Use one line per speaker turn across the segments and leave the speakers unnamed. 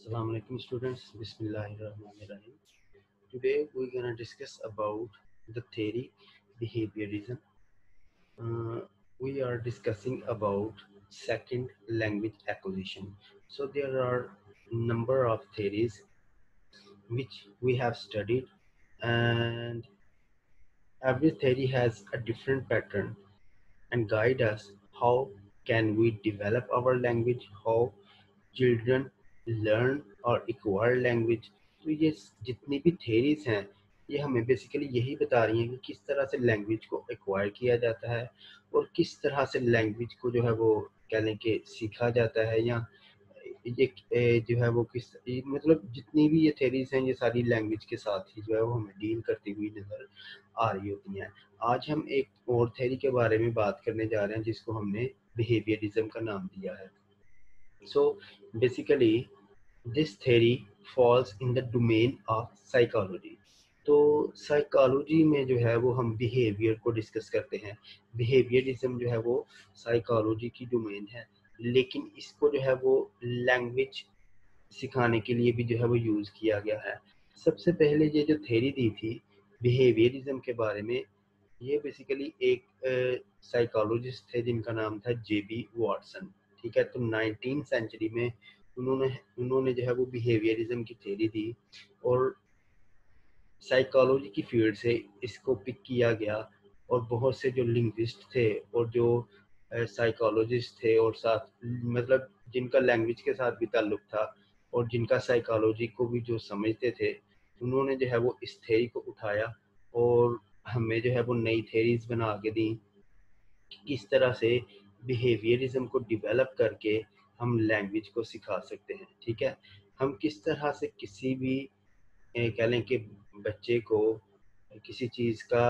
Assalamu alaikum students. Bismillahirrahmanirrahim. Today we're gonna discuss about the theory behaviorism. We are discussing about second language acquisition. So there are number of theories which we have studied, and every theory has a different pattern and guide us how can we develop our language, how children learn और acquire language. तो ये जितनी भी theories हैं ये हमें basically यही बता रही हैं कि किस तरह से लैंग्वेज को एक्वायर किया जाता है और किस तरह से लैंग्वेज को जो है वो कह लें कि सीखा जाता है, या ये जो है वो मतलब जितनी भी ये थेरीज हैं ये सारी लैंग्वेज के साथ ही जो है वो हमें डील करती हुई नज़र आ रही होती हैं। आज हम एक और थेरी के बारे में बात करने जा रहे हैं जिसको हमने बिहेवियरिज्म का नाम दिया है। So basically this theory falls in the domain of psychology. तो साइकोलॉजी में जो है वो हम बिहेवियर को डिस्कस करते हैं। बिहेवियरिज्म जो है वो साइकोलॉजी की डोमेन है, लेकिन इसको जो है वो लैंग्वेज सिखाने के लिए भी जो है वो यूज़ किया गया है। सबसे पहले ये जो थ्योरी दी थी बिहेवियरिज्म के बारे में, ये बेसिकली एक साइकोलॉजिस्ट थे जिनका नाम था जेबी वॉटसन। ठीक है, तो 19th सेंचुरी में उन्होंने जो है वो बिहेवियरिज्म की थ्योरी दी और साइकोलॉजी की फील्ड से इसको पिक किया गया और बहुत से जो लिंग्विस्ट थे और जो साइकोलॉजिस्ट थे और साथ मतलब जिनका लैंग्वेज के साथ भी ताल्लुक था और जिनका साइकोलॉजी को भी जो समझते थे, उन्होंने जो है वो इस थ्योरी को उठाया और हमें जो है वो नई थ्योरीज बना के दी कि किस तरह से बिहेवियरिज्म को डेवलप करके हम लैंग्वेज को सिखा सकते हैं। ठीक है, हम किस तरह से किसी भी कह लें कि बच्चे को किसी चीज़ का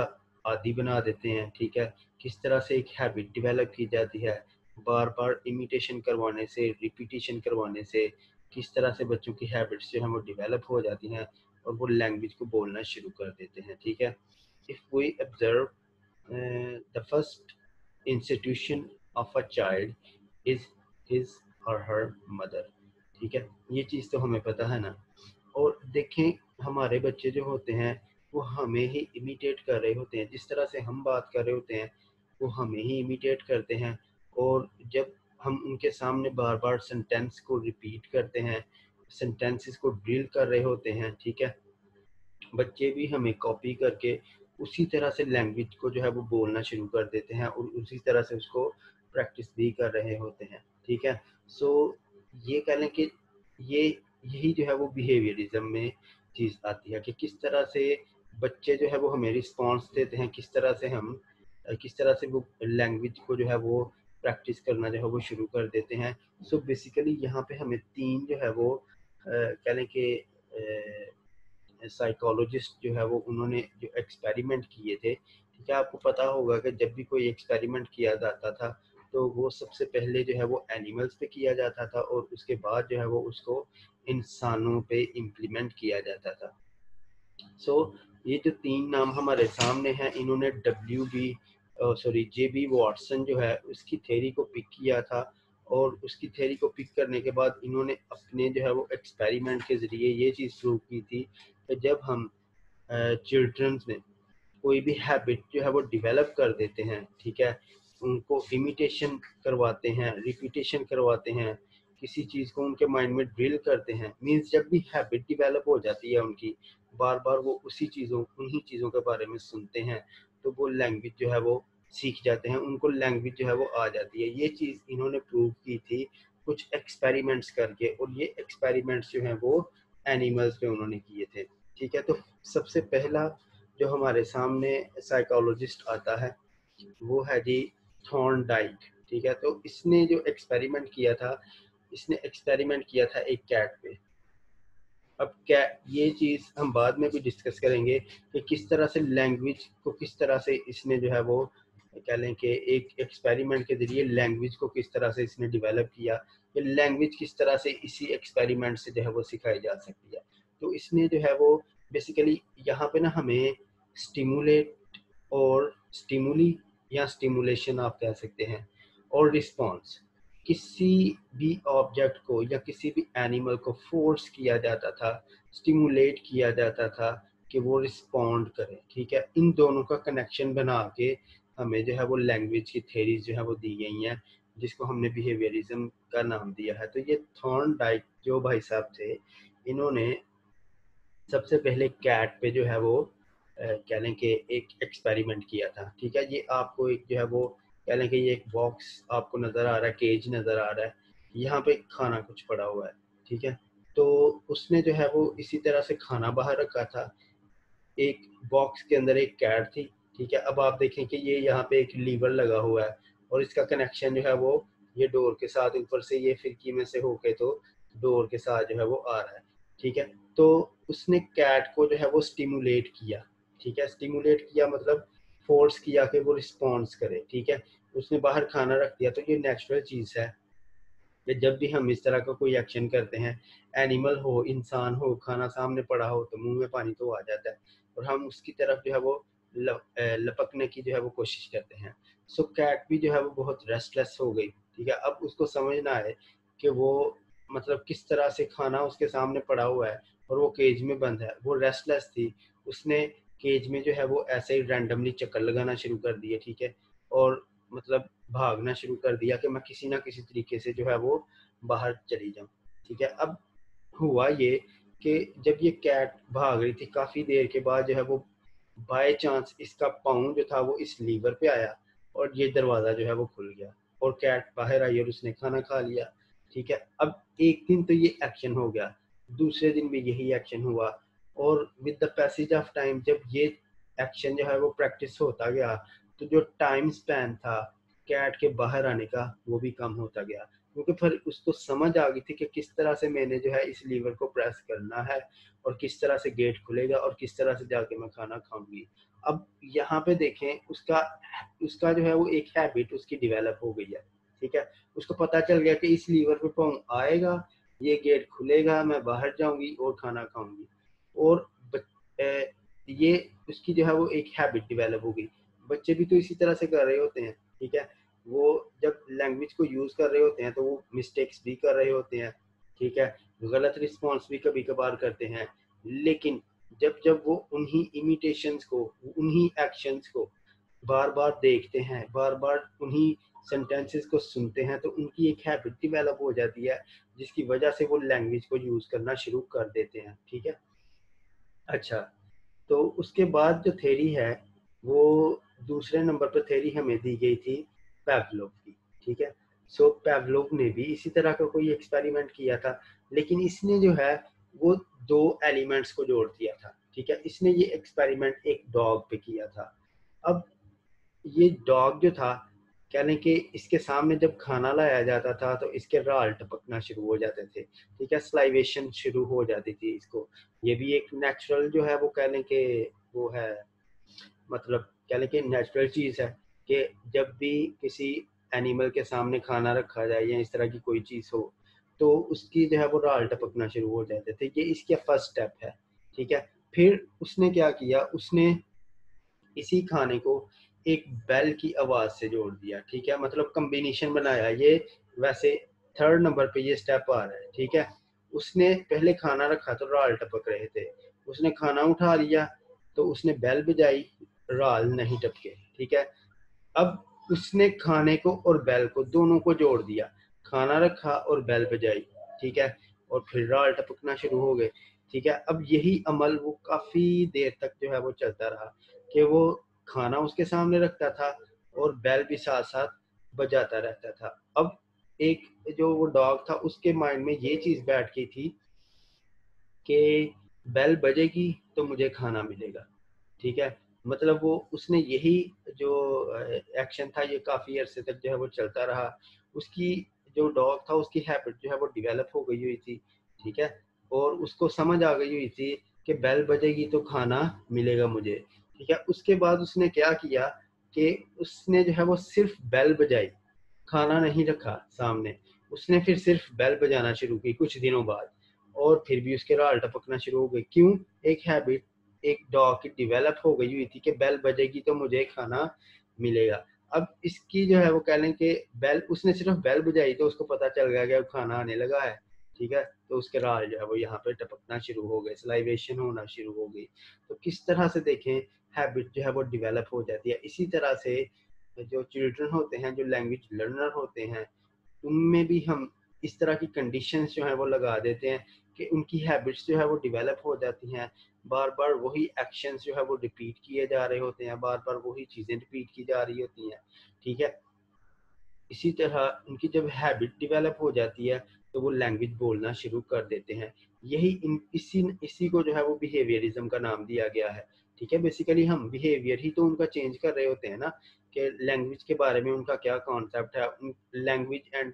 आदी बना देते हैं। ठीक है, किस तरह से एक हैबिट डेवलप की जाती है, बार बार इमिटेशन करवाने से, रिपीटिशन करवाने से किस तरह से बच्चों की हैबिट्स जो हैं वो डेवलप हो जाती हैं और वो लैंग्वेज को बोलना शुरू कर देते हैं। ठीक है, if we observe the first institution of a child is his or her mother. ठीक है, ये चीज़ तो हमें पता है ना। और देखें, हमारे बच्चे जो होते हैं वो हमें ही इमिटेट कर रहे होते हैं, जिस तरह से हम बात कर रहे होते हैं वो हमें ही इमिटेट करते हैं। और जब हम उनके सामने बार बार सेंटेंस को रिपीट करते हैं, सेंटेंसेस को ड्रिल कर रहे होते हैं, ठीक है, बच्चे भी हमें कॉपी करके उसी तरह से लैंग्वेज को जो है वो बोलना शुरू कर देते हैं और उसी तरह से उसको प्रैक्टिस भी कर रहे होते हैं। ठीक है, सो ये कह लें कि ये यही जो है वो बिहेवियरिज्म में चीज़ आती है कि किस तरह से बच्चे जो है वो हमें रिस्पॉन्स देते हैं, किस तरह से वो लैंग्वेज को जो है वो प्रैक्टिस करना जो है वो शुरू कर देते हैं। सो बेसिकली यहाँ पे हमें तीन जो है वो कह लें कि साइकोलॉजिस्ट जो है वो उन्होंने जो एक्सपेरिमेंट किए थे। ठीक है, आपको पता होगा कि जब भी कोई एक्सपेरिमेंट किया जाता था तो वो सबसे पहले जो है वो एनिमल्स पे किया जाता था और उसके बाद जो है वो उसको इंसानों पे इम्प्लीमेंट किया जाता था। सो ये जो तीन नाम हमारे सामने हैं, इन्होंने जेबी वॉटसन जो है उसकी थ्योरी को पिक किया था और उसकी थ्योरी को पिक करने के बाद इन्होंने अपने जो है वो एक्सपेरिमेंट के ज़रिए ये चीज़ प्रूव की थी कि जब हम चिल्ड्रंस में कोई भी हैबिट जो है वो डेवलप कर देते हैं, ठीक है, उनको इमिटेशन करवाते हैं, रिपीटेशन करवाते हैं, किसी चीज़ को उनके माइंड में ड्रिल करते हैं, मीन्स जब भी हैबिट डेवलप हो जाती है उनकी, बार बार वो उन्हीं चीज़ों के बारे में सुनते हैं, तो वो लैंग्वेज जो है वो सीख जाते हैं, उनको लैंग्वेज जो है वो आ जाती है। ये चीज़ इन्होंने प्रूव की थी कुछ एक्सपेरिमेंट्स करके, और ये एक्सपेरिमेंट्स जो हैं वो एनिमल्स पे उन्होंने किए थे। ठीक है, तो सबसे पहला जो हमारे सामने साइकोलॉजिस्ट आता है वो है जी थॉर्नडाइक। ठीक है, तो इसने जो एक्सपेरिमेंट किया था, इसने एक्सपेरिमेंट किया था एक कैट पे। अब क्या, ये चीज़ हम बाद में भी डिस्कस करेंगे कि किस तरह से लैंग्वेज को किस तरह से इसने जो है वो कह लें कि एक एक्सपेरिमेंट के जरिए लैंग्वेज को किस तरह से इसने डेवलप किया, कि लैंग्वेज किस तरह से इसी एक्सपेरिमेंट से जो है वो सिखाई जा सकती है। तो इसने जो है वो बेसिकली यहाँ पे ना हमें स्टिमुलेट और स्टिमुली या स्टिमुलेशन आप कह सकते हैं और रिस्पॉन्स किसी भी ऑब्जेक्ट को या किसी भी एनिमल को फोर्स किया जाता था, स्टिमुलेट किया जाता था कि वो रिस्पॉन्ड करे। ठीक है, इन दोनों का कनेक्शन बना के हमें जो है वो लैंग्वेज की थेरीज जो है वो दी गई हैं, जिसको हमने बिहेवियरिज्म का नाम दिया है। तो ये थॉर्नडाइक जो भाई साहब थे, इन्होंने सबसे पहले कैट पे जो है वो कह लें कि एक एक्सपेरिमेंट किया था। ठीक है, ये आपको एक जो है वो कह लें कि ये एक बॉक्स आपको नज़र आ रहा है, केज नज़र आ रहा है, यहाँ पे खाना कुछ पड़ा हुआ है। ठीक है, तो उसने जो है वो इसी तरह से खाना बाहर रखा था, एक बॉक्स के अंदर एक कैट थी। ठीक है, अब आप देखें कि ये यहाँ पे एक लीवर लगा हुआ है और इसका कनेक्शन जो है वो ये डोर के साथ ऊपर से ये खिड़की में से होके तो डोर के साथ जो है वो आ रहा है। ठीक है, तो उसने कैट को जो है वो स्टिमुलेट किया। ठीक है, स्टिमुलेट किया मतलब फोर्स किया कि वो रिस्पॉन्स करे। ठीक है, उसने बाहर खाना रख दिया। तो ये नेचुरल चीज़ है कि जब भी हम इस तरह का कोई एक्शन करते हैं, एनिमल हो, इंसान हो, खाना सामने पड़ा हो तो मुंह में पानी तो आ जाता है और हम उसकी तरफ जो है वो लपकने की जो है वो कोशिश करते हैं। सो कैट भी जो है वो बहुत रेस्टलेस हो गई। ठीक है, अब उसको समझना है कि वो मतलब किस तरह से खाना उसके सामने पड़ा हुआ है और वो केज में बंद है। वो रेस्टलेस थी, उसने केज में जो है वो ऐसे ही रैंडमली चक्कर लगाना शुरू कर दिए। ठीक है, और मतलब भागना शुरू कर दिया कि मैं किसी ना किसी तरीके से जो है वो बाहर चली जाऊं। ठीक है, अब हुआ ये कि जब ये कैट भाग रही थी, काफी देर के बाद जो है वो बाय चांस इसका पाँव जो था वो इस लीवर पे आया और ये दरवाजा जो है वो खुल गया और कैट बाहर आई और उसने खाना खा लिया। ठीक है, अब एक दिन तो ये एक्शन हो गया, दूसरे दिन भी यही एक्शन हुआ और with the passage of time जब ये एक्शन जो है वो प्रैक्टिस होता गया तो जो टाइम स्पैन था कैट के बाहर आने का वो भी कम होता गया, क्योंकि फिर उसको समझ आ गई थी कि किस तरह से मैंने जो है इस लीवर को प्रेस करना है और किस तरह से गेट खुलेगा और किस तरह से जाके मैं खाना खाऊंगी। अब यहाँ पे देखें उसका उसका जो है वो एक हैबिट उसकी डेवलप हो गई है। ठीक है, उसको पता चल गया कि इस लीवर पे पाँव आएगा, ये गेट खुलेगा, मैं बाहर जाऊंगी और खाना खाऊंगी। और ये उसकी जो है वो एक हैबिट डेवलप हो गई। बच्चे भी तो इसी तरह से कर रहे होते हैं। ठीक है, वो जब लैंग्वेज को यूज कर रहे होते हैं तो वो मिस्टेक्स भी कर रहे होते हैं। ठीक है, गलत रिस्पॉन्स भी कभी कभार करते हैं, लेकिन जब जब वो उन्हीं इमिटेशंस को, उन्हीं एक्शंस को बार बार देखते हैं, बार बार उन्हीं सेंटेंसेस को सुनते हैं तो उनकी एक हैबिट डेवलप हो जाती है, जिसकी वजह से वो लैंग्वेज को यूज करना शुरू कर देते हैं। ठीक है, अच्छा, तो उसके बाद जो थ्योरी है वो दूसरे नंबर पर थ्योरी हमें दी गई थी पैवलोव की। ठीक है, सो पैवलोव ने भी इसी तरह का कोई एक्सपेरिमेंट किया था, लेकिन इसने जो है वो दो एलिमेंट्स को जोड़ दिया था। ठीक है, इसने ये एक्सपेरिमेंट एक डॉग पे किया था। अब ये डॉग जो था, कह लें कि इसके सामने जब खाना लाया जाता था तो इसके राल टपकना शुरू हो जाते थे। ठीक है, स्लाइवेशन शुरू हो जाती थी इसको। ये भी एक नेचुरल जो है वो कह लें कि वो है, मतलब कह लें कि नेचुरल चीज़ है कि जब भी किसी एनिमल के सामने खाना रखा जाए या इस तरह की कोई चीज़ हो तो उसकी जो है वो राल टपकना शुरू हो जाते थे। ये इसका फर्स्ट स्टेप है। ठीक है, फिर उसने क्या किया, उसने इसी खाने को एक बेल की आवाज से जोड़ दिया। ठीक है, मतलब कॉम्बिनेशन बनाया ये। वैसे थर्ड नंबर पे ये स्टेप आ रहा है। ठीक है, उसने पहले खाना रखा तो राल टपक रहे थे, उसने खाना उठा लिया तो उसने बेल बजाई, राल नहीं टपके। ठीक है, अब उसने खाने को और बेल को दोनों को जोड़ दिया, खाना रखा और बेल बजाई। ठीक है, और फिर राल टपकना शुरू हो गए। ठीक है, अब यही अमल वो काफी देर तक जो है वो चलता रहा कि वो खाना उसके सामने रखता था और बेल भी साथ साथ बजाता रहता था। अब एक जो वो डॉग था उसके माइंड में ये चीज बैठ गई थी कि बेल बजेगी तो मुझे खाना मिलेगा। ठीक है, मतलब वो उसने यही जो एक्शन था ये काफी अरसे तक जो है वो चलता रहा। उसकी जो डॉग था उसकी हैबिट जो है वो डेवलप हो गई हुई थी। ठीक है, और उसको समझ आ गई हुई थी कि बेल बजेगी तो खाना मिलेगा मुझे। ठीक है, उसके बाद उसने क्या किया कि उसने जो है वो सिर्फ बेल बजाई, खाना नहीं रखा सामने। उसने फिर सिर्फ बेल बजाना शुरू की कुछ दिनों बाद, और फिर भी उसके राल टपकना शुरू हो गए। क्यों? एक हैबिट एक डॉग की डेवलप हो गई हुई थी कि बेल बजेगी तो मुझे खाना मिलेगा। अब इसकी जो है वो कह लें कि बेल, उसने सिर्फ बेल बजाई तो उसको पता चल गया कि खाना आने लगा है, ठीक है, तो उसके राल जो है वो यहाँ पे टपकना शुरू हो गए, सलाइवेशन होना शुरू हो गई। तो किस तरह से देखें हैबिट जो है वो डेवलप हो जाती है। इसी तरह से जो चिल्ड्रन होते हैं, जो लैंग्वेज लर्नर होते हैं, उनमें भी हम इस तरह की कंडीशंस जो है वो लगा देते हैं कि उनकी हैबिट्स जो है वो डेवलप हो जाती हैं। बार बार वही एक्शंस जो है वो रिपीट किए जा रहे होते हैं, बार बार वही चीज़ें रिपीट की जा रही होती हैं, ठीक है। इसी तरह उनकी जब हैबिट डेवलप हो जाती है तो वो लैंग्वेज बोलना शुरू कर देते हैं। यही इसी इसी को जो है वो बिहेवियरिज्म का नाम दिया गया है, ठीक है। बेसिकली हम बिहेवियर ही तो उनका चेंज कर रहे होते हैं ना, कि लैंग्वेज के बारे में उनका क्या कॉन्सेप्ट है, लैंग्वेज एंड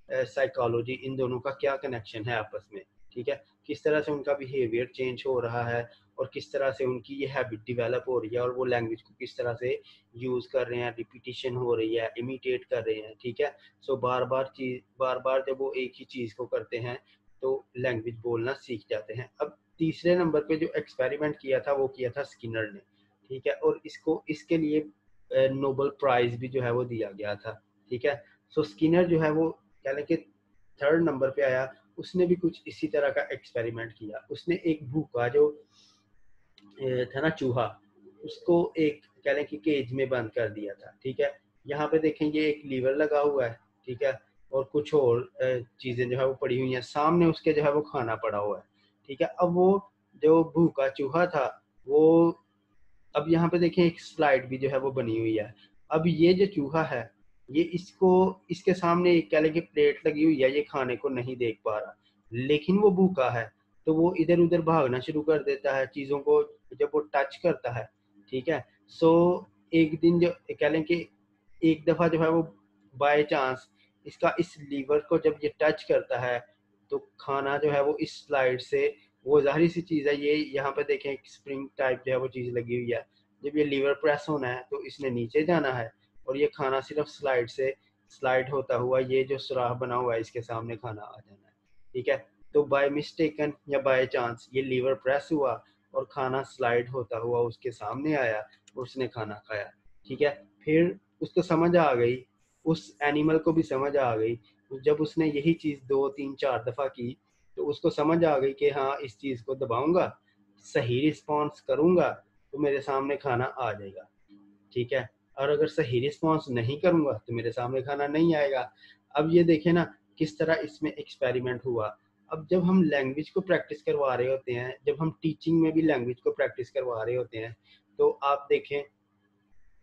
साइकोलॉजी, इन दोनों का क्या कनेक्शन है आपस में, ठीक है। किस तरह से उनका बिहेवियर चेंज हो रहा है और किस तरह से उनकी ये हैबिट डेवलप हो रही है और वो लैंग्वेज को किस तरह से यूज कर रहे हैं, रिपीटिशन हो रही है, इमिटेट कर रहे हैं, ठीक है। सो बार बार जब वो एक ही चीज को करते हैं तो लैंग्वेज बोलना सीख जाते हैं। अब तीसरे नंबर पे जो एक्सपेरिमेंट किया था वो किया था स्किनर ने, ठीक है, और इसको इसके लिए नोबेल प्राइज भी जो है वो दिया गया था, ठीक है। सो स्किनर जो है वो कह लें कि थर्ड नंबर पे आया। उसने भी कुछ इसी तरह का एक्सपेरिमेंट किया। उसने एक भूखा जो था ना चूहा, उसको एक कह लें कि केज में बंद कर दिया था, ठीक है। यहाँ पे देखें ये एक लीवर लगा हुआ है, ठीक है, और कुछ और चीजें जो है वो पड़ी हुई हैं सामने, उसके जो है वो खाना पड़ा हुआ है, ठीक है। अब वो जो भूखा चूहा था वो, अब यहाँ पे देखें एक स्लाइड भी जो है वो बनी हुई है। अब ये जो चूहा है, ये इसको, इसके सामने एक कह लें कि प्लेट लगी हुई है, ये खाने को नहीं देख पा रहा, लेकिन वो भूखा है तो वो इधर उधर भागना शुरू कर देता है चीजों को जब वो टच करता है, ठीक है। सो एक दिन जो कह लें कि एक दफा जो है वो बाय चांस इसका इस लीवर को जब ये टच करता है तो खाना जो है वो इस स्लाइड से, वो जाहिर सी चीज है, ये यहाँ पे देखें एक स्प्रिंग टाइप जो है वो चीज लगी हुई है। जब ये लीवर प्रेस होना है तो इसने नीचे जाना है और ये खाना सिर्फ स्लाइड से स्लाइड होता हुआ ये जो सुराख बना हुआ है इसके सामने खाना आ जाना है, ठीक है। तो बाय मिस्टेकन या बाय चांस ये लीवर प्रेस हुआ और खाना स्लाइड होता हुआ उसके सामने आया और उसने खाना खाया, ठीक है। फिर उसको समझ आ गई, उस एनिमल को भी समझ आ गई, जब उसने यही चीज 2 3 4 दफा की तो उसको समझ आ गई कि हाँ इस चीज को दबाऊंगा, सही रिस्पॉन्स करूंगा तो मेरे सामने खाना आ जाएगा, ठीक है। और अगर सही रिस्पॉन्स नहीं करूंगा तो मेरे सामने खाना नहीं आएगा। अब ये देखें ना किस तरह इसमें एक्सपेरिमेंट हुआ। अब जब हम लैंग्वेज को प्रैक्टिस करवा रहे होते हैं, जब हम टीचिंग में भी लैंग्वेज को प्रैक्टिस करवा रहे होते हैं, तो आप देखें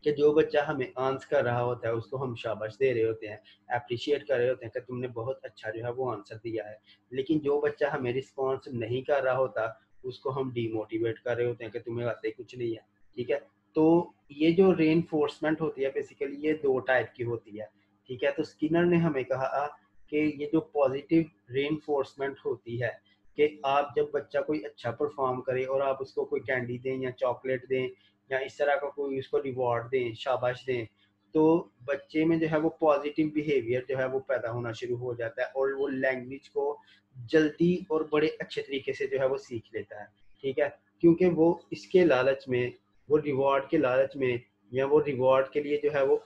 कि जो बच्चा हमें आंसर कर रहा होता है उसको हम शाबाश दे रहे होते हैं, अप्रिशिएट कर रहे होते हैं कि तुमने बहुत अच्छा जो है वो आंसर दिया है। लेकिन जो बच्चा हमें रिस्पॉन्स नहीं कर रहा होता उसको हम डीमोटिवेट कर रहे होते हैं कि तुम्हें आते कुछ नहीं है, ठीक है। तो ये जो रेनफोर्समेंट होती है बेसिकली ये 2 टाइप की होती है, ठीक है। तो स्किनर ने हमें कहा कि ये जो पॉजिटिव रेनफोर्समेंट होती है, कि आप जब बच्चा कोई अच्छा परफॉर्म करे और आप उसको कोई कैंडी दें या चॉकलेट दें या इस तरह का कोई उसको रिवॉर्ड दें, शाबाश दें, तो बच्चे में जो है वो पॉजिटिव बिहेवियर जो है वो पैदा होना शुरू हो जाता है और वो लैंग्वेज को जल्दी और बड़े अच्छे तरीके से जो है वो सीख लेता है, ठीक है। क्योंकि वो इसके लालच में, वो रिवॉर्ड के लालच में या वो रिवॉर्ड के लिए जो है वो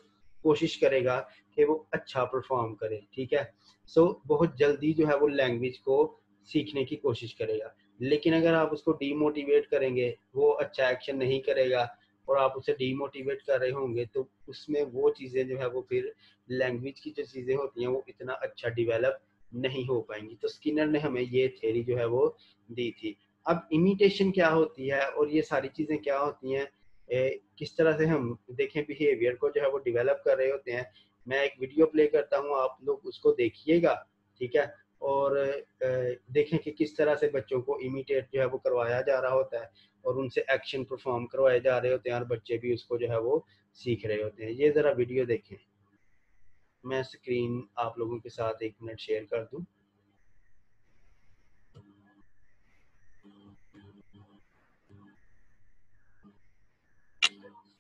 कोशिश करेगा कि वो अच्छा परफॉर्म करे, ठीक है। सो बहुत जल्दी जो है वो लैंग्वेज को सीखने की कोशिश करेगा। लेकिन अगर आप उसको डीमोटिवेट करेंगे, वो अच्छा एक्शन नहीं करेगा और आप उसे डीमोटिवेट कर रहे होंगे तो उसमें वो चीज़ें जो है वो फिर लैंग्वेज की जो चीज़ें होती हैं वो इतना अच्छा डेवलप नहीं हो पाएंगी। तो स्किनर ने हमें ये थ्योरी जो है वो दी थी। अब इमिटेशन क्या होती है और ये सारी चीज़ें क्या होती हैं, किस तरह से हम देखें बिहेवियर को जो है वो डेवलप कर रहे होते हैं। मैं एक वीडियो प्ले करता हूँ, आप लोग उसको देखिएगा, ठीक है। और देखें कि किस तरह से बच्चों को इमिटेट जो है वो करवाया जा रहा होता है और उनसे एक्शन परफॉर्म करवाए जा रहे होते हैं और बच्चे भी उसको जो है वो सीख रहे होते हैं। ये ज़रा वीडियो देखें, मैं स्क्रीन आप लोगों के साथ 1 मिनट शेयर कर दूं।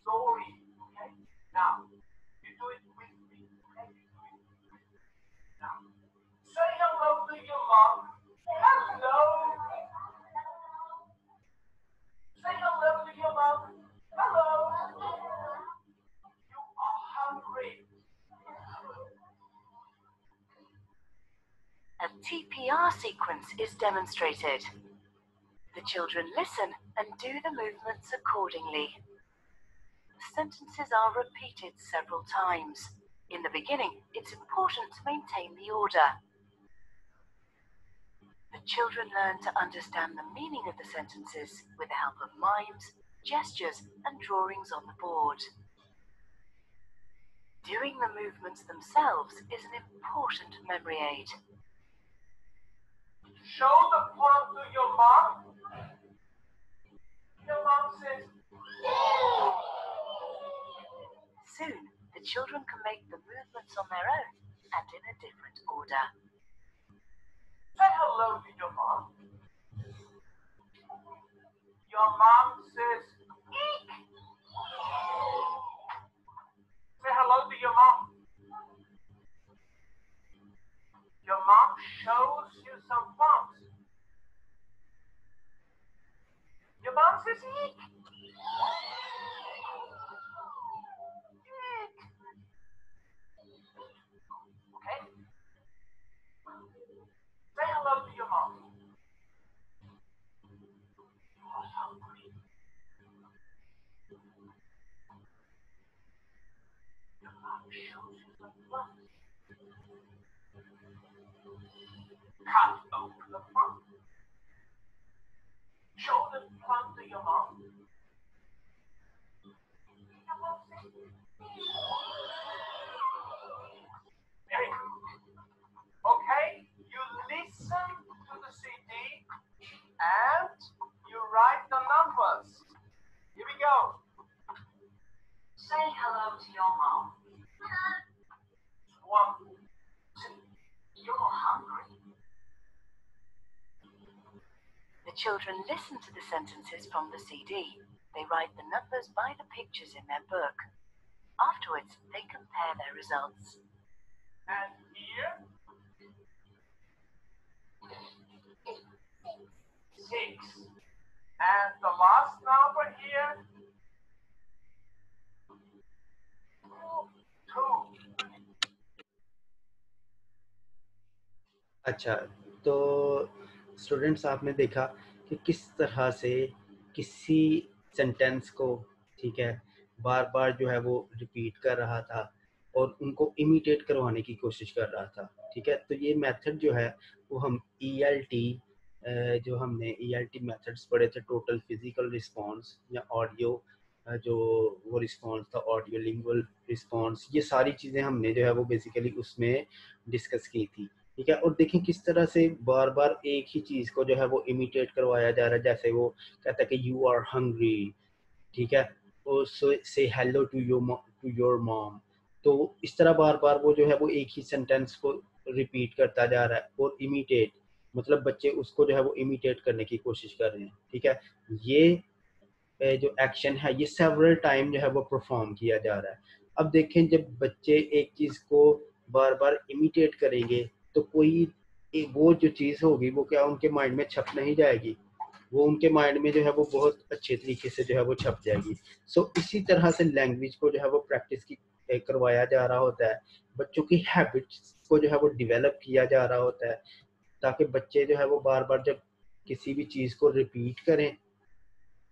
Story, okay? Now, you do it with me, okay? Now, say hello to your mom. Hello. Say hello to your mom. Hello. You are hungry.
CPR sequence is demonstrated. The children listen and do the movements accordingly. The sentences are repeated several times. In the beginning, it's important to maintain the order. The children learn to understand the meaning of the sentences with the help of mimes, gestures, and drawings on the board. Doing the movements themselves is an important memory aid.
Show the palm to your mom. Your mom says,
Soon, the children can make the movements on their own and in a different order.
say hello to your mom. Your mom says, eek. Say hello to your mom. Your mom shows you some palms. Your mom says, eek. Eek. Okay? Say hello to your mom. You are hungry. Your mom shows you some plums. Cut open the plum. Show the plum to your mom. Your mom says, very good. Okay, you listen to the CD and you write the numbers. Here we go.
Say hello to your mom.
1, 2.
You're hungry. The children listen to the sentences from the CD. They write the numbers by the pictures in their book. Afterwards, they compare their results.
And here, 6. And the last number here, 2.
अच्छा, तो students आपने देखा कि किस तरह से किसी sentence को, ठीक है, बार बार जो है वो रिपीट कर रहा था और उनको इमिटेट करवाने की कोशिश कर रहा था, ठीक है। तो ये मेथड जो है वो हम ELT, जो हमने ELT मेथड्स पढ़े थे, टोटल फिजिकल रिस्पॉन्स या ऑडियो, जो वो रिस्पॉन्स था, ऑडियो लिंगुअल रिस्पॉन्स, ये सारी चीज़ें हमने जो है वो बेसिकली उसमें डिस्कस की थी, ठीक है। और देखें किस तरह से बार बार एक ही चीज़ को जो है वो इमिटेट करवाया जा रहा है। जैसे वो कहता है कि यू आर हंग्री, ठीक है, और से हेलो टू योर मॉम। तो इस तरह बार बार वो जो है वो एक ही सेंटेंस को रिपीट करता जा रहा है और इमिटेट, मतलब बच्चे उसको जो है वो इमिटेट करने की कोशिश कर रहे हैं, ठीक है। ये जो एक्शन है ये सेवरल टाइम जो है वो परफॉर्म किया जा रहा है। अब देखें जब बच्चे एक चीज़ को बार बार इमिटेट करेंगे तो कोई वो जो चीज़ होगी वो क्या उनके माइंड में छप नहीं जाएगी, वो उनके माइंड में जो है वो बहुत अच्छे तरीके से जो है वो छप जाएगी। सो इसी तरह से लैंग्वेज को जो है वो प्रैक्टिस की करवाया जा रहा होता है, बच्चों की हैबिट्स को जो है वो डेवलप किया जा रहा होता है, ताकि बच्चे जो है वो बार बार जब किसी भी चीज़ को रिपीट करें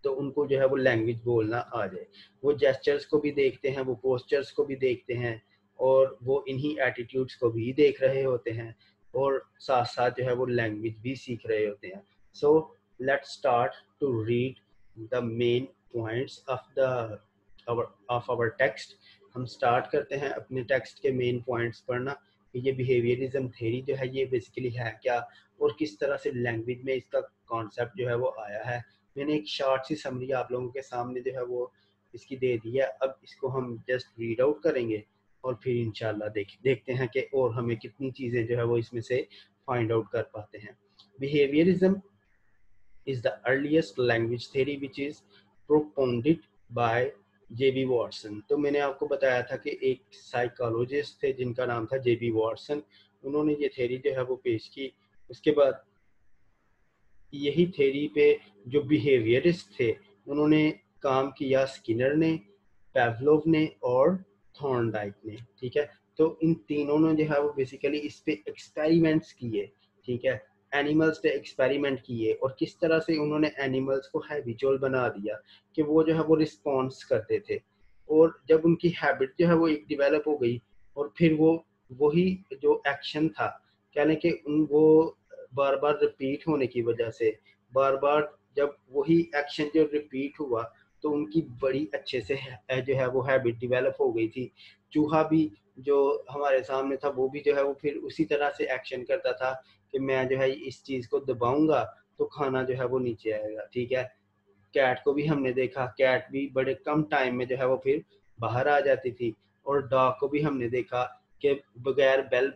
तो उनको जो है वो लैंग्वेज बोलना आ जाए। वो जेस्चर्स को भी देखते हैं, वो पोस्चर्स को भी देखते हैं और वो इन्हीं एटीट्यूड्स को भी देख रहे होते हैं और साथ साथ जो है वो लैंग्वेज भी सीख रहे होते हैं। So let's start to read the main points of our text. हम स्टार्ट करते हैं अपने टेक्स्ट के मेन पॉइंट्स पढ़ना कि ये बिहेवियरिज्म थ्योरी जो है ये बेसिकली है क्या और किस तरह से लैंग्वेज में इसका कॉन्सेप्ट जो है वो आया है। मैंने एक शॉर्ट सी समरी आप लोगों के सामने जो है वो इसकी दे दी है। अब इसको हम जस्ट रीड आउट करेंगे और फिर इंशाल्लाह देखते हैं कि और हमें कितनी चीज़ें जो है वो इसमें से फाइंड आउट कर पाते हैं। Behaviourism is the earliest language theory which is propounded by J.B. Watson. तो मैंने आपको बताया था कि एक साइकोलॉजिस्ट थे जिनका नाम था J.B. वॉटसन, उन्होंने ये थ्योरी जो है वो पेश की। उसके बाद यही थ्योरी पे जो बिहेवियरिस्ट थे उन्होंने काम किया स्किनर ने, पेवलोव ने और थॉर्नडाइक ने, ठीक है। तो इन तीनों ने जो है वो बेसिकली इस पे एक्सपेरिमेंट्स किए ठीक है, एनिमल्स पे एक्सपेरिमेंट किए और किस तरह से उन्होंने एनिमल्स को हैबिचुअल बना दिया कि वो जो है वो रिस्पॉन्स करते थे, और जब उनकी हैबिट जो है वो एक डिवेलप हो गई, और फिर वो वही जो एक्शन था, कहने के उन वो बार बार रिपीट होने की वजह से, बार बार जब वही एक्शन जो रिपीट हुआ, तो उनकी बड़ी अच्छे से जो है वो हैबिट डिवेलप हो गई थी। चूहा भी जो हमारे सामने था, वो भी जो है वो फिर उसी तरह से एक्शन करता था कि मैं जो है इस चीज़ को दबाऊंगा तो खाना जो है वो नीचे आएगा, ठीक है। कैट को भी हमने देखा, कैट भी बड़े कम टाइम में जो है वो फिर बाहर आ जाती थी। और डॉग को भी हमने देखा कि बगैर बेल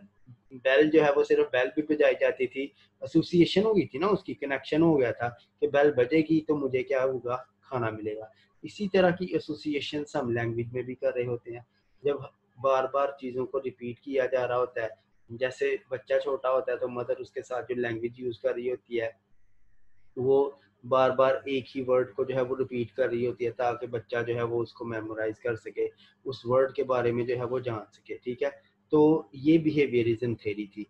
बेल जो है वो सिर्फ बेल भी बजाई जाती थी, एसोसिएशन हो गई थी ना, उसकी कनेक्शन हो गया था कि बेल बजेगी तो मुझे क्या होगा, खाना मिलेगा। इसी तरह की एसोसिएशन हम लैंग्वेज में भी कर रहे होते हैं। जब बार बार चीज़ों को रिपीट किया जा रहा होता है, जैसे बच्चा छोटा होता है तो मदर उसके साथ जो लैंग्वेज यूज़ कर रही होती है, वो बार बार एक ही वर्ड को जो है वो रिपीट कर रही होती है ताकि बच्चा जो है वो उसको मेमोराइज कर सके, उस वर्ड के बारे में जो है वो जान सके, ठीक है। तो ये बिहेवियरिज्म थ्योरी थी।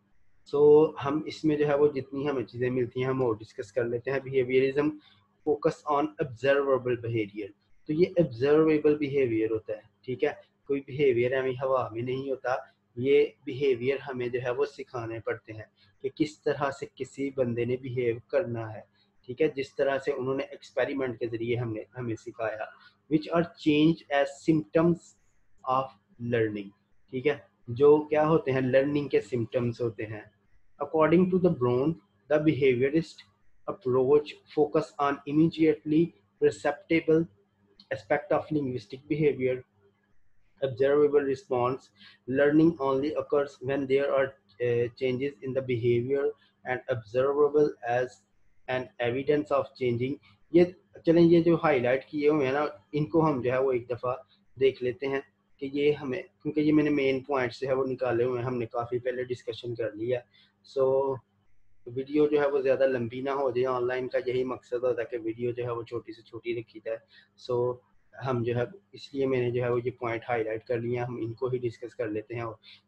सो हम इसमें जो है वो जितनी हमें चीज़ें मिलती हैं हम वो डिस्कस कर लेते हैं। Behaviourism focus on observable behaviour. तो ये ऑब्जर्वेबल बिहेवियर होता है, ठीक है। कोई बिहेवियर हमें हवा में नहीं होता, ये बिहेवियर हमें जो है वो सिखाने पड़ते हैं कि किस तरह से किसी बंदे ने बिहेव करना है, ठीक है, जिस तरह से उन्होंने एक्सपेरिमेंट के जरिए हमने हमें सिखाया। Which are change as symptoms of learning, ठीक है, जो क्या होते हैं, लर्निंग के सिम्टम्स होते हैं। According to the Brown, the behaviourist approach focus on immediately perceptible aspect of linguistic behavior. Observable response. Learning only occurs when there are changes in the behavior and observable as an evidence of changing. ये चलें, ये जो highlight किए हुए हैं ना, इनको हम जो है वो एक दफ़ा देख लेते हैं कि ये हमें, क्योंकि ये मैंने मेन पॉइंट्स जो है वो निकाले हुए हैं, हमने काफ़ी पहले डिस्कशन कर लिया। सो वीडियो जो है वो ज़्यादा लंबी ना हो जाए, ऑनलाइन का यही मकसद होता है कि वीडियो जो है वो छोटी से छोटी रखी जाए। सो हम जो है, इसलिए मैंने जो है वो ये पॉइंट हाईलाइट कर लिया, हम इनको ही डिस्कस कर लेते हैं।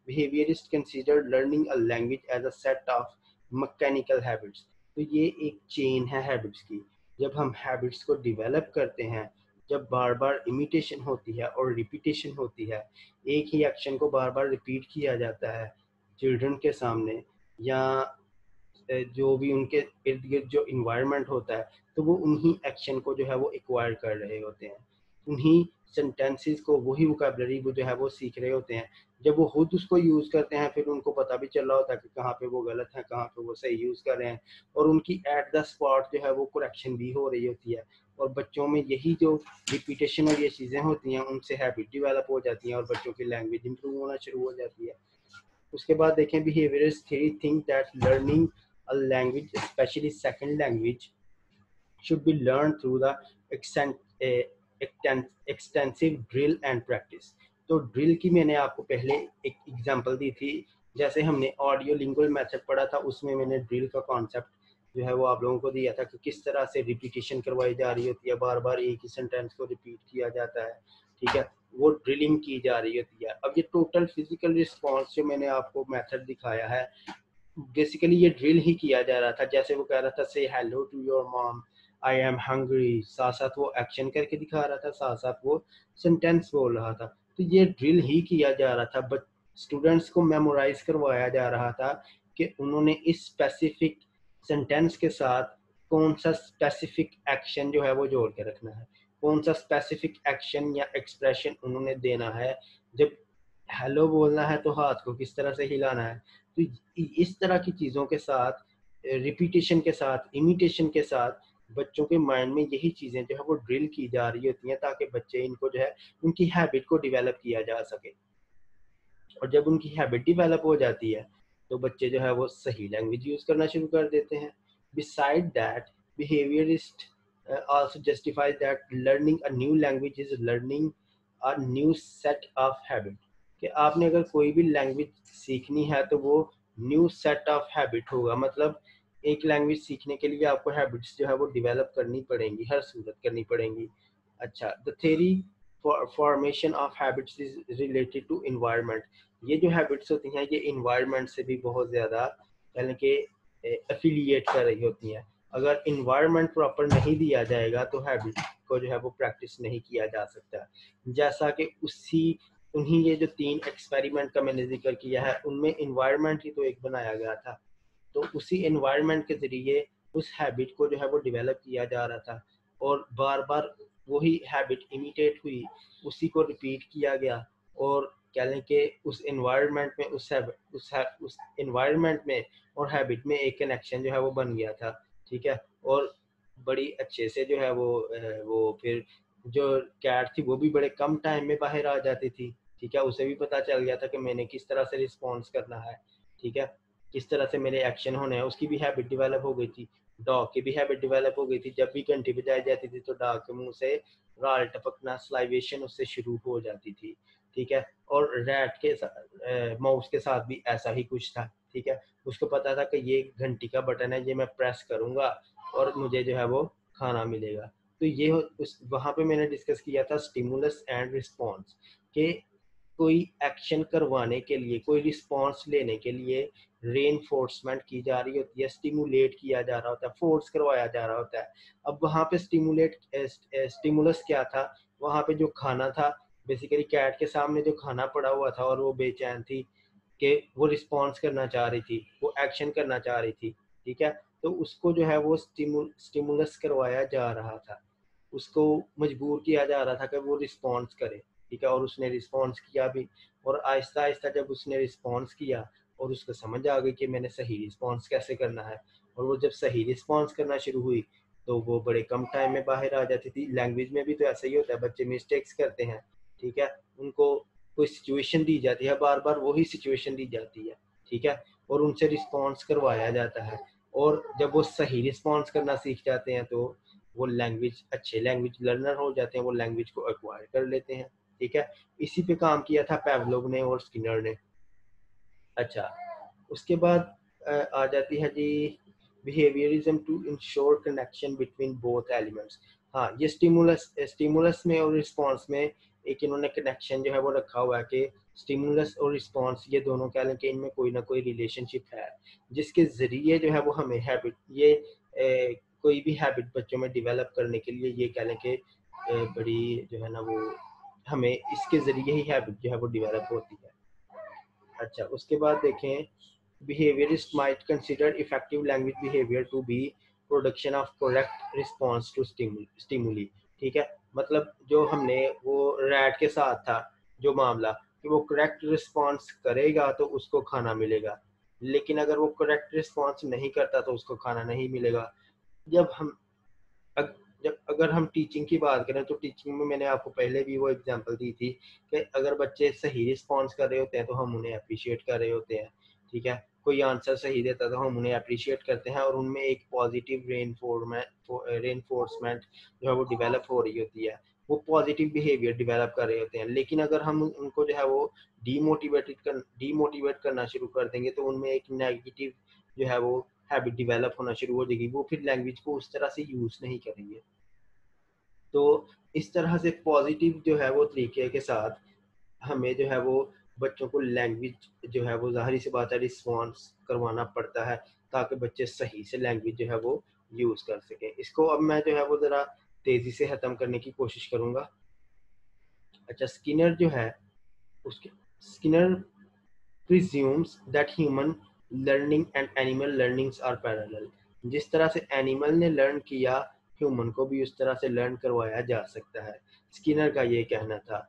Behaviourist consider learning a language as a set of mechanical habits. तो ये एक चेन है हैबिट्स की। जब हम हैबिट्स को डिवेलप करते हैं, जब बार बार इमिटेशन होती है और रिपीटेशन होती है, एक ही एक्शन को बार बार रिपीट किया जाता है चिल्ड्रन के सामने, या जो भी उनके इर्द गिर्द जो इन्वायरमेंट होता है, तो वो उन्हीं एक्शन को जो है वो एक्वायर कर रहे होते हैं, उन्हीं सेंटेंसेस को, वही वोकैबुलरी वो जो है वो सीख रहे होते हैं। जब वो खुद उसको यूज़ करते हैं, फिर उनको पता भी चल रहा होता है कि कहाँ पे वो गलत है, कहाँ पे वो सही यूज़ कर रहे हैं, और उनकी एट द स्पॉट जो है वो करेक्शन भी हो रही होती है। और बच्चों में यही जो रिपीटेशन और ये चीज़ें होती हैं, उनसे हैबिट डेवलप हो जाती हैं और बच्चों की लैंग्वेज इंप्रूव होना शुरू हो जाती है। उसके बाद देखें, behaviourist theory think that learning a language, especially second language, should be learned through the extensive drill and practice. तो ड्रिल की मैंने आपको पहले एक एग्जांपल दी थी, जैसे हमने ऑडियो लिंगुअल मेथड पढ़ा था, उसमें मैंने ड्रिल का कॉन्सेप्ट जो है वो आप लोगों को दिया था कि किस तरह से रिपीटेशन करवाई जा रही होती है, बार बार एक ही सेंटेंस को रिपीट किया जाता है, ठीक है, वो ड्रिलिंग की जा रही होती है। अब ये टोटल फिजिकल रिस्पॉन्स जो मैंने आपको मेथड दिखाया है, बेसिकली ये ड्रिल ही किया जा रहा था। जैसे वो कह रहा था say hello to your mom, I am hungry, साथ साथ वो एक्शन करके दिखा रहा था, साथ साथ वो सेंटेंस बोल रहा था। तो ये ड्रिल ही किया जा रहा था, बट स्टूडेंट्स को मेमोराइज करवाया जा रहा था कि उन्होंने इस स्पेसिफिक सेंटेंस के साथ कौन सा स्पेसिफिक एक्शन जो है वो जोड़ के रखना है, कौन सा स्पेसिफिक एक्शन या एक्सप्रेशन उन्होंने देना है। जब हेलो बोलना है तो हाथ को किस तरह से हिलाना है। तो इस तरह की चीज़ों के साथ, रिपीटेशन के साथ, इमिटेशन के साथ, बच्चों के माइंड में यही चीज़ें जो है वो ड्रिल की जा रही होती हैं ताकि बच्चे इनको जो है उनकी हैबिट को डेवलप किया जा सके। और जब उनकी हैबिट डेवलप हो जाती है तो बच्चे जो है वो सही लैंग्वेज यूज़ करना शुरू कर देते हैं। Beside that, behaviourist also justifies that learning a new language is learning a new set of habit। कि आपने अगर कोई भी लैंग्वेज सीखनी है तो वो न्यू सेट ऑफ हैबिट होगा, मतलब एक लैंग्वेज सीखने के लिए आपको हैबिट्स जो है वो डेवलप करनी पड़ेंगी, हर सूरत करनी पड़ेंगी। अच्छा, the theory formation of habits is related to environment. ये जो हैबिट्स होती हैं ये इन्वायरमेंट से भी बहुत ज़्यादा, यानी कि एफिलिएट कर रही होती हैं। अगर इन्वायरमेंट प्रॉपर नहीं दिया जाएगा तो हैबिट को जो है वो प्रैक्टिस नहीं किया जा सकता। जैसा कि उन्हीं ये जो 3 एक्सपेरिमेंट का मैंने जिक्र किया है, उनमें इन्वायरमेंट ही तो एक बनाया गया था, तो उसी एनवायरनमेंट के ज़रिए उस हैबिट को जो है वो डेवलप किया जा रहा था और बार बार वही हैबिट इमिटेट हुई, उसी को रिपीट किया गया और कह लें कि उस एनवायरनमेंट में उस एनवायरनमेंट में और हैबिट में एक कनेक्शन जो है वो बन गया था। ठीक है, और बड़ी अच्छे से जो है वो फिर जो कैट थी वो भी बड़े कम टाइम में बाहर आ जाती थी। ठीक है, उसे भी पता चल गया था कि मैंने किस तरह से रिस्पॉन्स करना है। ठीक है, किस तरह से मेरे एक्शन होने हैं, उसकी भी हैबिट डेवलप हो गई थी। डॉग की भी हैबिट डेवलप हो गई थी, जब भी घंटी बजाई जाती थी तो डॉग के मुंह से राल टपकना, स्लाइवेशन उससे शुरू हो जाती थी। ठीक है, और रैट के साथ, माउस के साथ भी ऐसा ही कुछ था। ठीक है, उसको पता था कि ये घंटी का बटन है, ये मैं प्रेस करूंगा और मुझे जो है वो खाना मिलेगा। तो ये उस वहाँ पे मैंने डिस्कस किया था स्टिमुलस एंड रिस्पॉन्स, कि कोई एक्शन करवाने के लिए, कोई रिस्पॉन्स लेने के लिए रेनफोर्समेंट की जा रही होती है, स्टिमुलेट किया जा रहा होता है, फोर्स करवाया जा रहा होता है। अब वहाँ पे स्टिमुलस क्या था, वहाँ पे जो खाना था, बेसिकली कैट के सामने जो खाना पड़ा हुआ था और वो बेचैन थी कि वो रिस्पॉन्स करना चाह रही थी, वो एक्शन करना चाह रही थी। ठीक है, तो उसको जो है वो स्टिमुलस करवाया जा रहा था, उसको मजबूर किया जा रहा था कि वो रिस्पॉन्स करे। ठीक है, और उसने रिस्पॉन्स किया भी, और आहिस्ता आहिस्ता जब उसने रिस्पॉन्स किया और उसको समझ आ गई कि मैंने सही रिस्पॉन्स कैसे करना है, और वो जब सही रिस्पॉन्स करना शुरू हुई तो वो बड़े कम टाइम में बाहर आ जाती थी। लैंग्वेज में भी तो ऐसा ही होता है, बच्चे मिस्टेक्स करते हैं। ठीक है, उनको कोई सिचुएशन दी जाती है, बार बार वही सिचुएशन दी जाती है। ठीक है, और उनसे रिस्पॉन्स करवाया जाता है, और जब वो सही रिस्पॉन्स करना सीख जाते हैं तो वो अच्छे लैंग्वेज लर्नर हो जाते हैं, वो लैंग्वेज को एक्वायर कर लेते हैं। ठीक है, इसी पे काम किया था पेवलोव ने और स्किनर ने। अच्छा, उसके बाद आ जाती है जी behaviourism to ensure connection between both elements. हाँ, ये स्टिमुलस में और रिस्पॉन्स में एक इन्होंने कनेक्शन जो है वो रखा हुआ है कि स्टिमुलस और रिस्पॉन्स ये दोनों कह लें कि इनमें कोई ना कोई रिलेशनशिप है, जिसके ज़रिए जो है वो हमें हैबिट, कोई भी हैबिट बच्चों में डेवलप करने के लिए ये कह लें कि बड़ी जो है ना वो हमें इसके ज़रिए ही हैबिट जो है वो डेवलप होती है। अच्छा, उसके बाद देखें, behaviorist might consider effective language behavior to be production of correct response to stimuli। ठीक है, मतलब जो हमने वो रैट के साथ था जो मामला, कि वो करेक्ट रिस्पॉन्स करेगा तो उसको खाना मिलेगा, लेकिन अगर वो करेक्ट रिस्पॉन्स नहीं करता तो उसको खाना नहीं मिलेगा। जब हम अग, जब अगर हम टीचिंग की बात करें तो टीचिंग में मैंने आपको पहले भी वो एग्जांपल दी थी कि अगर बच्चे सही रिस्पॉन्स कर रहे होते हैं तो हम उन्हें अप्रिशिएट कर रहे होते हैं। ठीक है, कोई आंसर सही देता तो हम उन्हें अप्रिशिएट करते हैं और उनमें एक पॉजिटिव रेनफोर्समेंट जो है वो डेवलप हो रही होती है, वो पॉजिटिव बिहेवियर डेवलप कर रहे होते हैं। लेकिन अगर हम उनको जो है वो डीमोटिवेट करना शुरू कर देंगे तो उनमें एक नेगेटिव जो है वो हैबिट डेवलप होना शुरू हो जाएगी, वो फिर लैंग्वेज को उस तरह से यूज नहीं करेंगे। तो इस तरह से पॉजिटिव जो है वो तरीके के साथ हमें जो है वो बच्चों को लैंग्वेज जो है वो ज़ाहिर सी बात है रिस्पॉन्स करवाना पड़ता है, ताकि बच्चे सही से लैंग्वेज जो है वो यूज़ कर सकें। इसको अब मैं जो है वो ज़रा तेज़ी से ख़त्म करने की कोशिश करूँगा। अच्छा, स्किनर जो है उसके Skinner presumes that human learning and animal learnings are parallel। जिस तरह से एनिमल ने लर्न किया, ह्यूमन को भी उस तरह से लर्न करवाया जा सकता है, स्किनर का ये कहना था।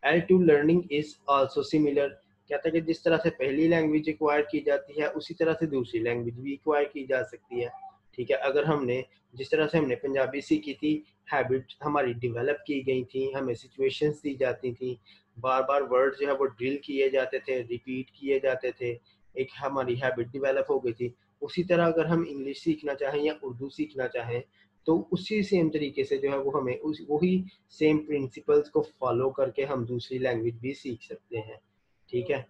L2 learning is also similar, कहता है कि जिस तरह से पहली लैंग्वेज एक्वायर की जाती है उसी तरह से दूसरी लैंग्वेज भी एक्वायर की जा सकती है। ठीक है, अगर हमने जिस तरह से हमने पंजाबी सीखी थी, हैबिट हमारी डेवलप की गई थी, हमें सिचुएशंस दी जाती थी, बार बार वर्ड जो है वो ड्रिल किए जाते थे, रिपीट किए जाते थे, एक हमारी हैबिट डेवलप हो गई थी। उसी तरह अगर हम इंग्लिश सीखना चाहें या उर्दू सीखना चाहें तो उसी सेम तरीके से जो है वो हमें वही सेम प्रिंसिपल्स को फॉलो करके हम दूसरी लैंग्वेज भी सीख सकते हैं। ठीक है,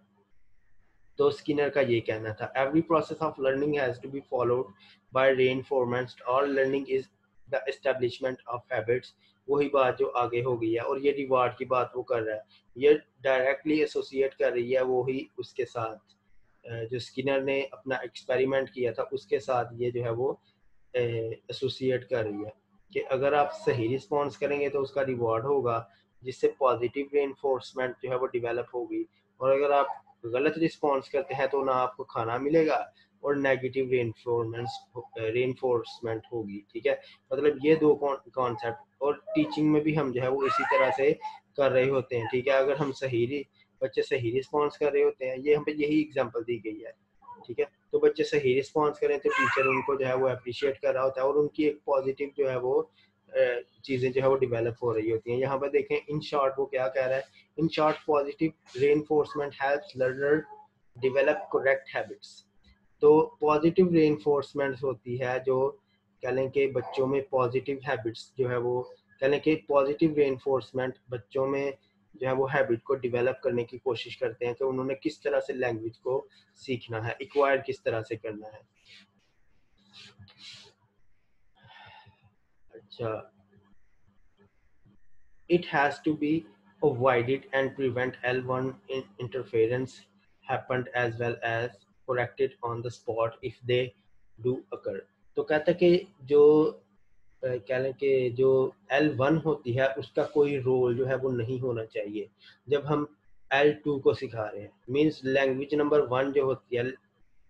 तो स्किनर का ये कहना था, every process of learning has to be followed by reinforcement, all learning is the establishment of habits. वही बात जो आगे हो गई है, और ये रिवार्ड की बात वो कर रहा है, ये डायरेक्टली एसोसिएट कर रही है वो ही उसके साथ। जो स्किनर ने अपना एक्सपेरिमेंट किया था उसके साथ ये जो है वो एसोसिएट कर रही है कि अगर आप सही रिस्पॉन्स करेंगे तो उसका रिवॉर्ड होगा, जिससे पॉजिटिव रेनफोर्समेंट जो है वो डेवलप होगी, और अगर आप गलत रिस्पॉन्स करते हैं तो ना आपको खाना मिलेगा और नेगेटिव रेनफोर्समेंट होगी। ठीक है, मतलब ये दो कॉन्सेप्ट, और टीचिंग में भी हम जो है वो इसी तरह से कर रहे होते हैं। ठीक है, अगर हम बच्चे सही रिस्पॉन्स कर रहे होते हैं, ये हम पे यही एग्जांपल दी गई है। ठीक है, तो बच्चे सही रिस्पॉन्स करें तो टीचर उनको जो है वो अप्रिशिएट कर रहा होता है और उनकी एक पॉजिटिव जो है वो चीज़ें जो है वो डेवलप हो रही होती हैं। यहाँ पर देखें इन शॉर्ट वो क्या कह रहा है, in short positive reinforcement helps learner develop correct habits. तो पॉजिटिव रेनफोर्समेंट होती है जो कह लें कि बच्चों में पॉजिटिव हैबिट्स जो है वो, कह लें कि पॉजिटिव रेनफोर्समेंट बच्चों में जो है वो हैबिट को डेवलप करने की कोशिश करते हैं कि उन्होंने किस तरह से लैंग्वेज को सीखना है, एक्वायर किस तरह से करना है। अच्छा, it has to be avoided and prevent L1 interference happened as well as corrected on the spot if they do occur। तो कहता है कि जो कह लें कि जो L1 होती है उसका कोई रोल जो है वो नहीं होना चाहिए जब हम L2 को सिखा रहे हैं। मीन्स लैंग्वेज नंबर 1 जो होती है,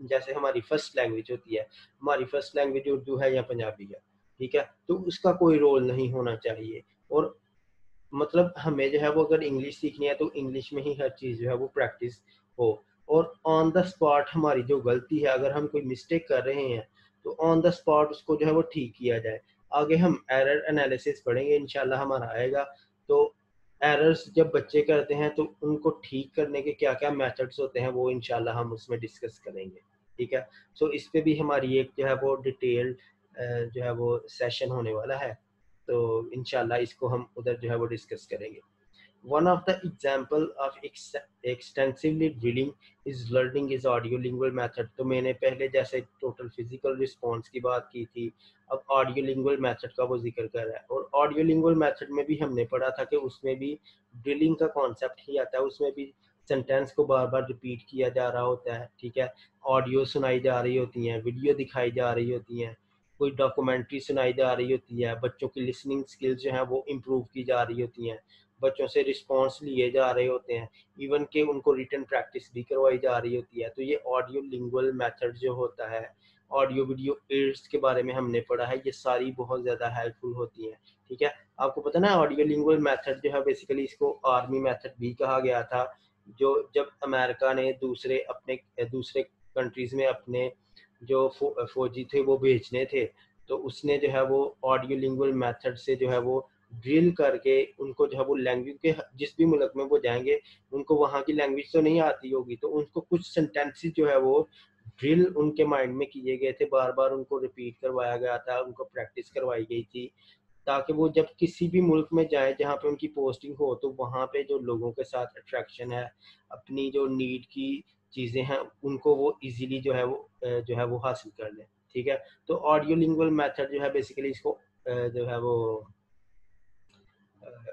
जैसे हमारी फर्स्ट लैंग्वेज होती है, हमारी फर्स्ट लैंग्वेज उर्दू है या पंजाबी है, ठीक है, तो उसका कोई रोल नहीं होना चाहिए। और मतलब हमें जो है वो अगर इंग्लिश सीखनी है तो इंग्लिश में ही हर चीज़ जो है वो प्रैक्टिस हो, और ऑन द स्पॉट हमारी जो गलती है, अगर हम कोई मिस्टेक कर रहे हैं तो ऑन द स्पॉट उसको जो है वो ठीक किया जाए। आगे हम एरर एनालिसिस पढ़ेंगे इंशाल्लाह हमारा आएगा, तो एरर्स जब बच्चे करते हैं तो उनको ठीक करने के क्या क्या मेथड्स होते हैं वो इंशाल्लाह हम उसमें डिस्कस करेंगे। ठीक है, सो इस पे भी हमारी एक जो है वो डिटेल्ड जो है वो सेशन होने वाला है, तो इंशाल्लाह इसको हम उधर जो है वो डिस्कस करेंगे। One of the example of extensively drilling is learning is audio lingual method। तो मैंने पहले जैसे टोटल फिजिकल रिस्पॉन्स की बात की थी, अब ऑडियो लिंगुअल मेथड का वो जिक्र कर रहा है। और ऑडियो लिंगुअल मेथड में भी हमने पढ़ा था कि उसमें भी ड्रिलिंग का कॉन्सेप्ट ही आता है, उसमें भी सेंटेंस को बार बार रिपीट किया जा रहा होता है। ठीक है, ऑडियो सुनाई जा रही होती हैं, वीडियो दिखाई जा रही होती हैं, कोई डॉक्यूमेंट्री सुनाई जा रही होती है, बच्चों की लिसनिंग स्किल्स जो हैं वो इम्प्रूव की जा रही होती हैं, बच्चों से रिस्पॉन्स लिए जा रहे होते हैं, इवन के उनको रिटन प्रैक्टिस भी करवाई जा रही होती है। तो ये ऑडियो लिंगुअल मेथड जो होता है, ऑडियो वीडियो एड्स के बारे में हमने पढ़ा है, ये सारी बहुत ज़्यादा हेल्पफुल होती हैं। ठीक है, आपको पता ना ऑडियो लिंगुअल मेथड जो है बेसिकली इसको आर्मी मेथड भी कहा गया था, जो जब अमेरिका ने दूसरे कंट्रीज़ में अपने जो फौजी थे वो भेजने थे, तो उसने जो है वो ऑडियो लिंगुअल मेथड से जो है वो ड्रिल करके उनको जो है वो लैंग्वेज के जिस भी मुल्क में वो जाएंगे उनको वहाँ की लैंग्वेज तो नहीं आती होगी, तो उनको कुछ सेंटेंसेस जो है वो ड्रिल उनके माइंड में किए गए थे, बार बार उनको रिपीट करवाया गया था, उनको प्रैक्टिस करवाई गई थी, ताकि वो जब किसी भी मुल्क में जाए जहाँ पे उनकी पोस्टिंग हो तो वहाँ पे जो लोगों के साथ अट्रैक्शन है, अपनी जो नीड की चीज़ें हैं उनको वो इजीली जो है वो हासिल कर लें। ठीक है, तो ऑडियो लिंगुअल मेथड जो है बेसिकली इसको जो है वो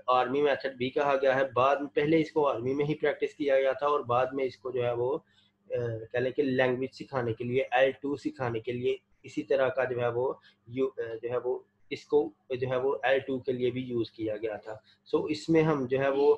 आर्मी मेथड भी कहा गया है। बाद में पहले इसको आर्मी में ही प्रैक्टिस किया गया था और बाद में इसको जो है वो कह लें कि लैंग्वेज सिखाने के लिए, L2 सिखाने के लिए इसी तरह का जो है वो जो है वो इसको जो है वो L2 के लिए भी यूज़ किया गया था। सो इसमें हम जो है वो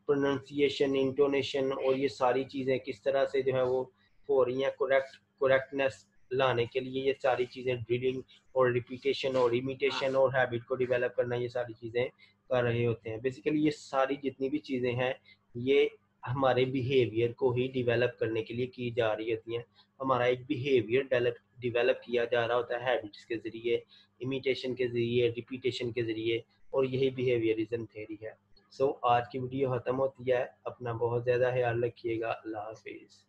प्रोनाउंसिएशन, इंटोनेशन और ये सारी चीज़ें किस तरह से जो है वो हो रही हैं, करेक्टनेस लाने के लिए ये सारी चीज़ें ड्रिलिंग और रिपीटेशन और इमिटेशन और हैबिट को डेवलप करना, ये सारी चीज़ें कर रहे होते हैं। बेसिकली ये सारी जितनी भी चीज़ें हैं ये हमारे बिहेवियर को ही डेवलप करने के लिए की जा रही होती हैं। हमारा एक बिहेवियर डेवलप किया जा रहा होता है हैबिट्स के ज़रिए, इमिटेशन के ज़रिए, रिपीटेशन के ज़रिए, और यही बिहेवियरिज्म थ्योरी है। सो आज की वीडियो ख़त्म होती है। अपना बहुत ज़्यादा ख्याल रखिएगा। अल्लाह हाफिज़।